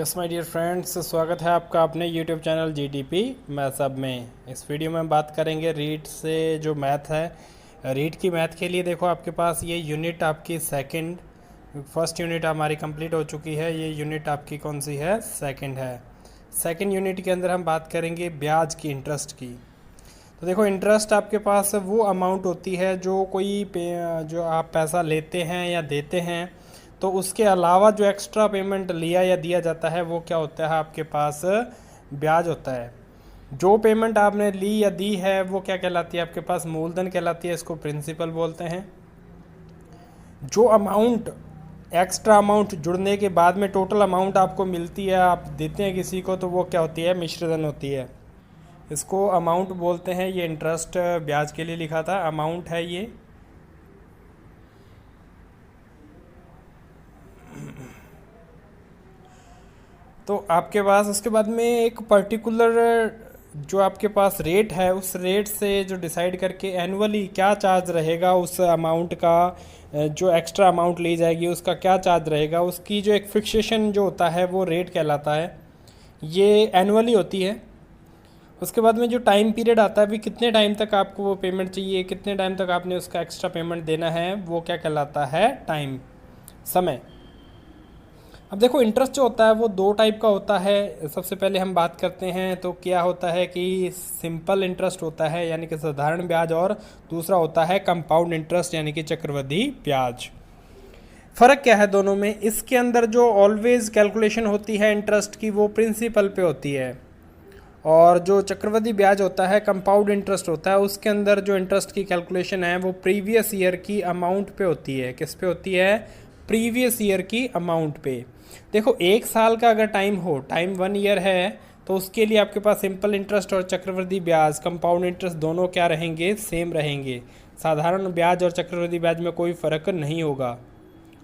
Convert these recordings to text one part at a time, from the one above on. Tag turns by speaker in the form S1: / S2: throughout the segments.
S1: Yes my dear friends, स्वागत है आपका अपने यूट्यूब चैनल जीडीपी मैथ सब में। इस वीडियो में हम बात करेंगे रीट से जो मैथ है। रीट की मैथ के लिए देखो आपके पास ये यूनिट आपकी फर्स्ट यूनिट हमारी कंप्लीट हो चुकी है। ये यूनिट आपकी कौन सी है? सेकंड है। सेकंड यूनिट के अंदर हम बात करेंगे ब्याज की, इंटरेस्ट की। तो देखो इंटरेस्ट आपके पास वो अमाउंट होती है जो आप पैसा लेते हैं या देते हैं, तो उसके अलावा जो एक्स्ट्रा पेमेंट लिया या दिया जाता है वो क्या होता है? आपके पास ब्याज होता है। जो पेमेंट आपने ली या दी है वो क्या कहलाती है? आपके पास मूलधन कहलाती है, इसको प्रिंसिपल बोलते हैं। जो अमाउंट एक्स्ट्रा अमाउंट जुड़ने के बाद में टोटल अमाउंट आपको मिलती है, आप देते हैं किसी को, तो वो क्या होती है? मिश्रधन होती है। इसको अमाउंट बोलते हैं। ये इंटरेस्ट ब्याज के लिए लिखा था, अमाउंट है ये। तो आपके पास उसके बाद में एक पर्टिकुलर जो आपके पास रेट है, उस रेट से जो डिसाइड करके एनुअली क्या चार्ज रहेगा उस अमाउंट का, जो एक्स्ट्रा अमाउंट ली जाएगी उसका क्या चार्ज रहेगा, उसकी जो एक फिक्सेशन जो होता है वो रेट कहलाता है। ये एनुअली होती है। उसके बाद में जो टाइम पीरियड आता है, भी कितने टाइम तक आपको वो पेमेंट चाहिए, कितने टाइम तक आपने उसका एक्स्ट्रा पेमेंट देना है, वो क्या कहलाता है? टाइम, समय। अब देखो इंटरेस्ट जो होता है वो दो टाइप का होता है। सबसे पहले हम बात करते हैं तो क्या होता है कि सिंपल इंटरेस्ट होता है यानी कि साधारण ब्याज, और दूसरा होता है कंपाउंड इंटरेस्ट यानी कि चक्रवृद्धि ब्याज। फ़र्क क्या है दोनों में? इसके अंदर जो ऑलवेज कैलकुलेशन होती है इंटरेस्ट की वो प्रिंसिपल पे होती है, और जो चक्रवृद्धि ब्याज होता है, कंपाउंड इंटरेस्ट होता है, उसके अंदर जो इंटरेस्ट की कैलकुलेशन है वो प्रीवियस ईयर की अमाउंट पे होती है। किस पे होती है? प्रीवियस ईयर की अमाउंट पे। देखो एक साल का अगर टाइम हो, टाइम 1 ईयर है, तो उसके लिए आपके पास सिंपल इंटरेस्ट और चक्रवृद्धि ब्याज, कंपाउंड इंटरेस्ट दोनों क्या रहेंगे? सेम रहेंगे। साधारण ब्याज और चक्रवृद्धि ब्याज में कोई फ़र्क नहीं होगा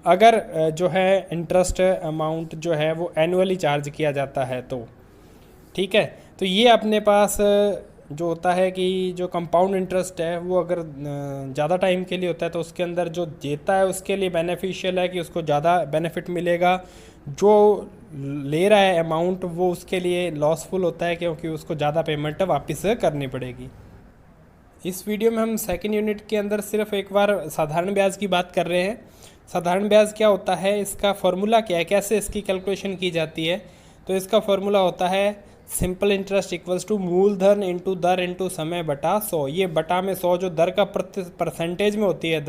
S1: अगर जो है इंटरेस्ट अमाउंट जो है वो एनुअली चार्ज किया जाता है तो। ठीक है, तो ये अपने पास जो होता है कि जो कंपाउंड इंटरेस्ट है वो अगर ज़्यादा टाइम के लिए होता है तो उसके अंदर जो देता है उसके लिए बेनिफिशियल है कि उसको ज़्यादा बेनिफिट मिलेगा। जो ले रहा है अमाउंट वो उसके लिए लॉसफुल होता है क्योंकि उसको ज़्यादा पेमेंट वापस करनी पड़ेगी। इस वीडियो में हम सेकेंड यूनिट के अंदर सिर्फ एक बार साधारण ब्याज की बात कर रहे हैं। साधारण ब्याज क्या होता है, इसका फॉर्मूला क्या है, कैसे इसकी कैलकुलेशन की जाती है? तो इसका फॉर्मूला होता है सिंपल इंटरेस्ट इक्वल्स टू मूलधन इंटू दर इंटू समय बटा 100। ये बटा में 100 जो दर का परसेंटेज में होती है,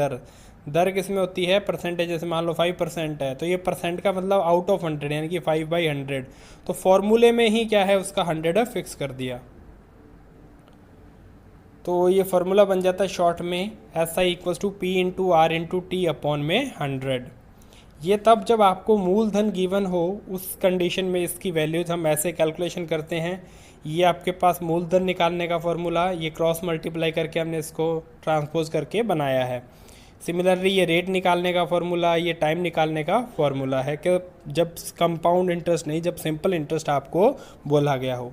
S1: दर किस में होती है? परसेंटेज। जैसे मान लो 5% है तो ये परसेंट का मतलब आउट ऑफ 100 यानी कि 5/100। तो फॉर्मूले में ही क्या है उसका 100 फिक्स कर दिया, तो ये फार्मूला बन जाता है शॉर्ट में SI equals to P into R into T upon में 100। ये तब जब आपको मूलधन गिवन हो, उस कंडीशन में इसकी वैल्यूज हम ऐसे कैलकुलेशन करते हैं। ये आपके पास मूलधन निकालने का फॉर्मूला, ये क्रॉस मल्टीप्लाई करके हमने इसको ट्रांसपोज करके बनाया है। सिमिलरली ये रेट निकालने का फॉर्मूला, ये टाइम निकालने का फॉर्मूला है कि जब कंपाउंड इंटरेस्ट नहीं, जब सिंपल इंटरेस्ट आपको बोला गया हो।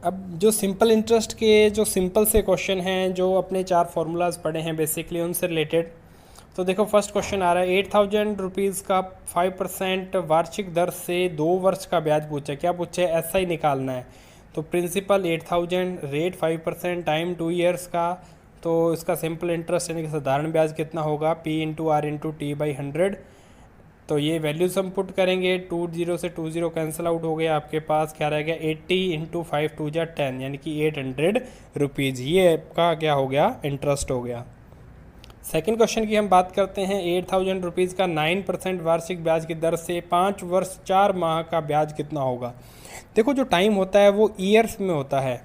S1: अब जो सिंपल इंटरेस्ट के जो सिंपल से क्वेश्चन हैं, जो अपने 4 फार्मूलाज पढ़े हैं बेसिकली उनसे रिलेटेड, तो देखो फर्स्ट क्वेश्चन आ रहा है 8000 रुपीज़ का 5% वार्षिक दर से 2 वर्ष का ब्याज पूछा है। क्या पूछा है? SI निकालना है। तो प्रिंसिपल 8000, रेट 5%, टाइम 2 ईयर्स का, तो इसका सिंपल इंटरेस्ट यानी कि साधारण ब्याज कितना होगा? P into R into T by 100। तो ये वैल्यूज हम पुट करेंगे, 20 से 20 कैंसिल आउट हो गया, आपके पास क्या रह गया? 80 इंटू 5 2 जा 10 यानी कि 800 रुपीज़। ये आपका क्या हो गया? इंटरेस्ट हो गया। सेकंड क्वेश्चन की हम बात करते हैं 8000 रुपीज़ का 9% वार्षिक ब्याज की दर से 5 वर्ष 4 माह का ब्याज कितना होगा? देखो जो टाइम होता है वो ईयर्स में होता है।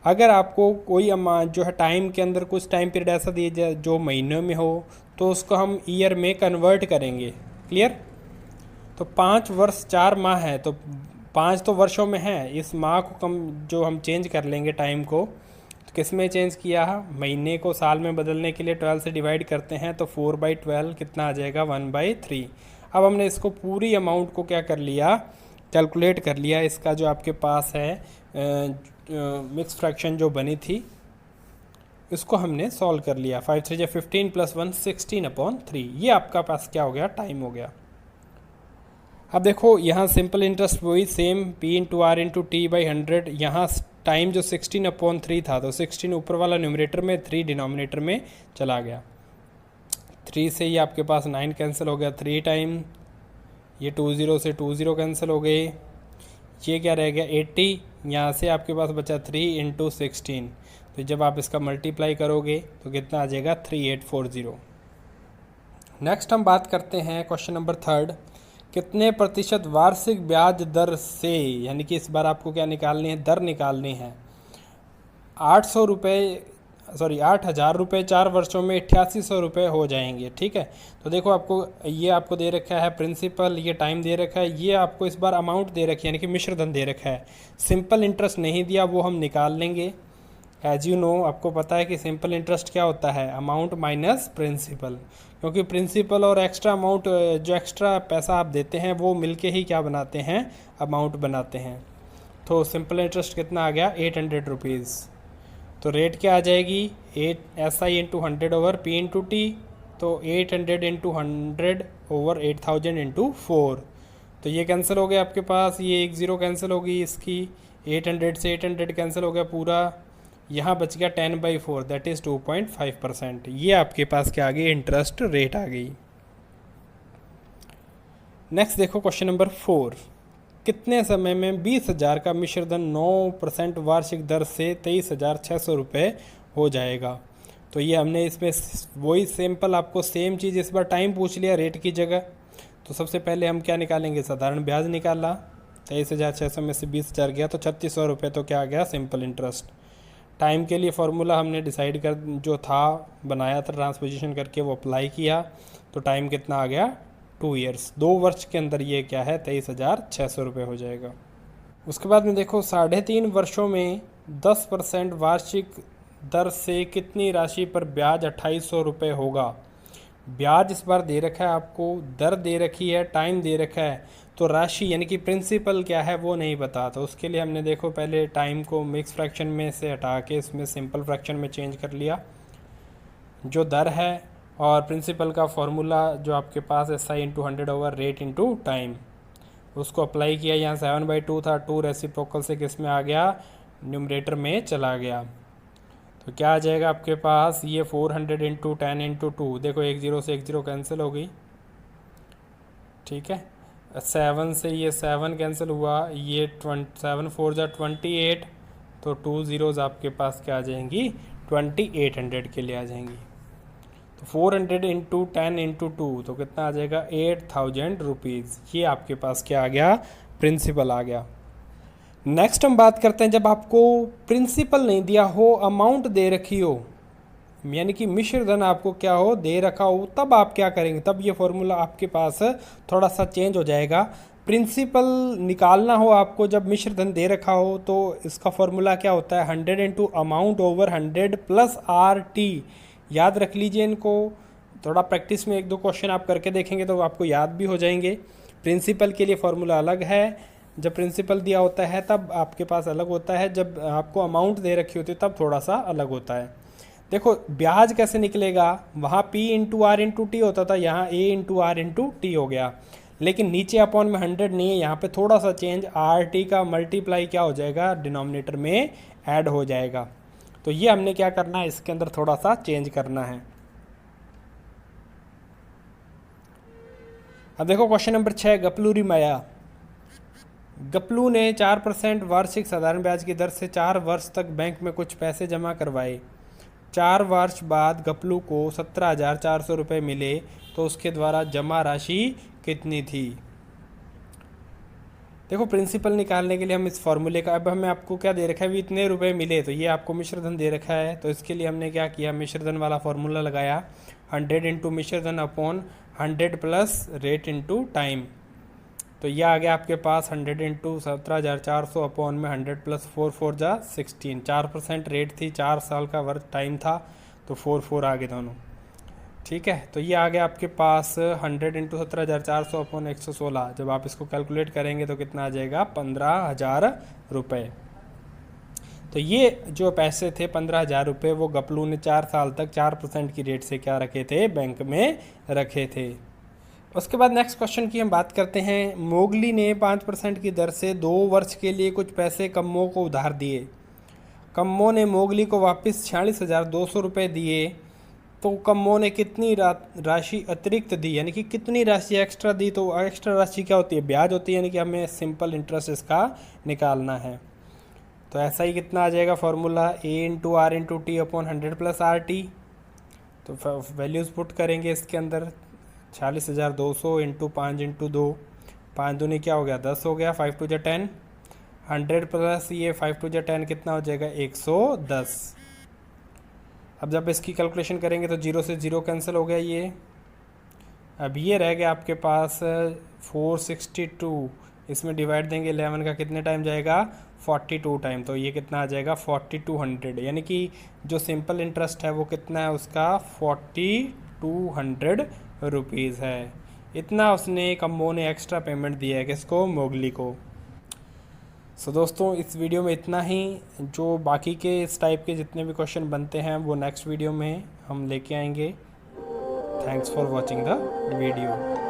S1: अगर आपको कोई अमाउंट जो है टाइम के अंदर कुछ टाइम पीरियड ऐसा दिया जाए जो महीनों में हो, तो उसको हम ईयर में कन्वर्ट करेंगे। क्लियर? तो 5 वर्ष 4 माह है, तो 5 तो वर्षों में है, इस माह को कम जो हम चेंज कर लेंगे टाइम को, तो किस में चेंज किया है? महीने को साल में बदलने के लिए 12 से डिवाइड करते हैं, तो 4/12 कितना आ जाएगा? 1/3। अब हमने इसको पूरी अमाउंट को क्या कर लिया? कैलकुलेट कर लिया। इसका जो आपके पास है मिक्स फ्रैक्शन जो बनी थी इसको हमने सॉल्व कर लिया। 5 3 जा 15 + 1 16/3। ये आपका पास क्या हो गया? टाइम हो गया। अब देखो यहाँ सिंपल इंटरेस्ट वही same P into R into T by 100। यहाँ टाइम जो 16/3 था, तो 16 ऊपर वाला न्यूमरेटर में, 3 डिनोमिनेटर में चला गया। 3 से ये आपके पास 9 कैंसिल हो गया 3 टाइम, ये 20 से 20 कैंसिल हो गए, ये क्या रह गया 80। यहाँ से आपके पास बचा 3 इंटू 16, तो जब आप इसका मल्टीप्लाई करोगे तो कितना आ जाएगा 3840। नेक्स्ट हम बात करते हैं क्वेश्चन नंबर 3, कितने प्रतिशत वार्षिक ब्याज दर से, यानी कि इस बार आपको क्या निकालनी है, दर निकालनी है। 8,000 रुपये 4 वर्षों में 8800 रुपये हो जाएंगे। ठीक है, तो देखो आपको ये आपको दे रखा है प्रिंसिपल, ये टाइम दे रखा है, ये आपको इस बार अमाउंट दे रखी है, यानी कि मिश्र धन दे रखा है। सिंपल इंटरेस्ट नहीं दिया, वो हम निकाल लेंगे। एज यू नो, आपको पता है कि सिंपल इंटरेस्ट क्या होता है, अमाउंट माइनस प्रिंसिपल, क्योंकि प्रिंसिपल और एक्स्ट्रा अमाउंट, जो एक्स्ट्रा पैसा आप देते हैं वो मिलके ही क्या बनाते हैं, अमाउंट बनाते हैं। तो सिंपल इंटरेस्ट कितना आ गया 800 रुपीज़। तो रेट क्या आ जाएगी 8 SI into 100 over P into T, तो 800 इंटू 100 ओवर 8000 इंटू 4। तो ये कैंसिल हो गया आपके पास, ये 1 0 कैंसिल हो गई इसकी, 800 से 800 कैंसिल हो गया पूरा, यहाँ बच गया 10/4 दैट इज़ 2.5%। ये आपके पास क्या आ गई, इंटरेस्ट रेट आ गई। नेक्स्ट देखो क्वेश्चन नंबर 4, कितने समय में 20,000 का मिश्रधन 9% वार्षिक दर से 23,600 रुपये हो जाएगा। तो ये हमने इसमें वही सिंपल आपको सेम चीज़ इस बार टाइम पूछ लिया रेट की जगह। तो सबसे पहले हम क्या निकालेंगे, साधारण ब्याज निकाला, 23,600 में से 20,000 गया तो 3600 रुपये, तो क्या आ गया सिंपल इंटरेस्ट। टाइम के लिए फार्मूला हमने डिसाइड कर जो था बनाया था ट्रांसपोजिशन करके, वो अप्लाई किया, तो टाइम कितना आ गया 2 ईयर्स, 2 वर्ष के अंदर ये क्या है 23,600 रुपये हो जाएगा। उसके बाद में देखो 3.5 वर्षों में 10% वार्षिक दर से कितनी राशि पर ब्याज 2800 रुपये होगा। ब्याज इस बार दे रखा है आपको, दर दे रखी है, टाइम दे रखा है, तो राशि यानी कि प्रिंसिपल क्या है वो नहीं पता। तो उसके लिए हमने देखो पहले टाइम को मिक्स फ्रैक्शन में से हटा के इसमें सिंपल फ्रैक्शन में चेंज कर लिया। जो दर है और प्रिंसिपल का फॉर्मूला जो आपके पास SI into 100 over rate into time, उसको अप्लाई किया। यहाँ 7/2 था, 2 रेसिप्रोकल से किस में आ गया, न्यूमरेटर में चला गया। तो क्या आ जाएगा आपके पास, ये 400 इंटू 10 इंटू 2, देखो 1 0 से 1 0 कैंसिल हो गई। ठीक है, 7 से ये 7 कैंसिल हुआ, ये 7 4 जा 28, तो 2 ज़ीरोज़ आपके पास क्या आ जाएंगी 2800 के लिए आ जाएंगी। तो 400 इंटू 10 इंटू 2, तो कितना आ जाएगा 8000 रुपीज़। ये आपके पास क्या आ गया, प्रिंसिपल आ गया। नेक्स्ट हम बात करते हैं जब आपको प्रिंसिपल नहीं दिया हो, अमाउंट दे रखी हो, यानी कि मिश्र धन आपको क्या हो दे रखा हो, तब आप क्या करेंगे, तब ये फॉर्मूला आपके पास थोड़ा सा चेंज हो जाएगा। प्रिंसिपल निकालना हो आपको जब मिश्र धन दे रखा हो, तो इसका फॉर्मूला क्या होता है 100 into amount over 100 plus RT। याद रख लीजिए इनको, थोड़ा प्रैक्टिस में 1-2 क्वेश्चन आप करके देखेंगे तो आपको याद भी हो जाएंगे। प्रिंसिपल के लिए फॉर्मूला अलग है, जब प्रिंसिपल दिया होता है तब आपके पास अलग होता है, जब आपको अमाउंट दे रखी होती है तब थोड़ा सा अलग होता है। देखो ब्याज कैसे निकलेगा, वहाँ P into R into T होता था, यहाँ A into R into T हो गया, लेकिन नीचे अपॉन में 100 नहीं है, यहाँ पे थोड़ा सा चेंज, RT का मल्टीप्लाई क्या हो जाएगा डिनोमिनेटर में ऐड हो जाएगा। तो ये हमने क्या करना है, इसके अंदर थोड़ा सा चेंज करना है। अब देखो क्वेश्चन नंबर 6, गपलूरी माया। गपलू ने 4% वार्षिक साधारण ब्याज की दर से 4 वर्ष तक बैंक में कुछ पैसे जमा करवाए। 4 वर्ष बाद गपलू को 17,400 रुपये मिले, तो उसके द्वारा जमा राशि कितनी थी। देखो प्रिंसिपल निकालने के लिए हम इस फॉर्मूले का, अब हमें आपको क्या दे रखा है, भी इतने रुपए मिले, तो ये आपको मिश्रधन दे रखा है, तो इसके लिए हमने क्या किया, मिश्रधन वाला फॉर्मूला लगाया, 100 इंटू मिश्रधन upon 100 plus rate into time. तो ये आ गया आपके पास 100 इंटू 17,400 अपॉन में 100 प्लस 4 4 जा 16, 4% रेट थी, 4 साल का वर्क टाइम था, तो 4 4 आ गए दोनों। ठीक है, तो ये आ गया आपके पास 100 इंटू 17,400 अपॉन 116, जब आप इसको कैलकुलेट करेंगे तो कितना आ जाएगा 15,000 रुपये। तो ये जो पैसे थे 15,000 रुपये, वो गपलू ने 4 साल तक 4% की रेट से क्या रखे थे, बैंक में रखे थे। उसके बाद नेक्स्ट क्वेश्चन की हम बात करते हैं। मोगली ने 5% की दर से 2 वर्ष के लिए कुछ पैसे कम्मो को उधार दिए। कम्मो ने मोगली को वापस 46,200 रुपये दिए, तो कम्मो ने कितनी राशि अतिरिक्त दी, यानी कि कितनी राशि एक्स्ट्रा दी। तो एक्स्ट्रा राशि क्या होती है? ब्याज होती है, यानी कि हमें सिंपल इंटरेस्ट इसका निकालना है। तो ऐसा ही कितना आ जाएगा formula, A × R × T/100 + RT। तो वैल्यूज़ पुट करेंगे इसके अंदर, 46,200 इंटू 5 × 2, 5 दूनी क्या हो गया 10 हो गया, 5 × 2 = 10, 100 प्लस ये 5 × 2 = 10 कितना हो जाएगा 110। अब जब इसकी कैलकुलेशन करेंगे तो 0 से 0 कैंसिल हो गया ये। अब ये रह गया आपके पास 462, इसमें डिवाइड देंगे 11 का, कितने टाइम जाएगा 42 टाइम। तो ये कितना आ जाएगा 4200, यानी कि जो सिंपल इंटरेस्ट है वो कितना है उसका 4200 रुपीज़ है। इतना उसने कम्मो ने एक्स्ट्रा पेमेंट दिया है किसको? मोगली को। सो दोस्तों इस वीडियो में इतना ही। जो बाकी के इस टाइप के जितने भी क्वेश्चन बनते हैं वो नेक्स्ट वीडियो में हम लेके आएंगे। Thanks for watching the video.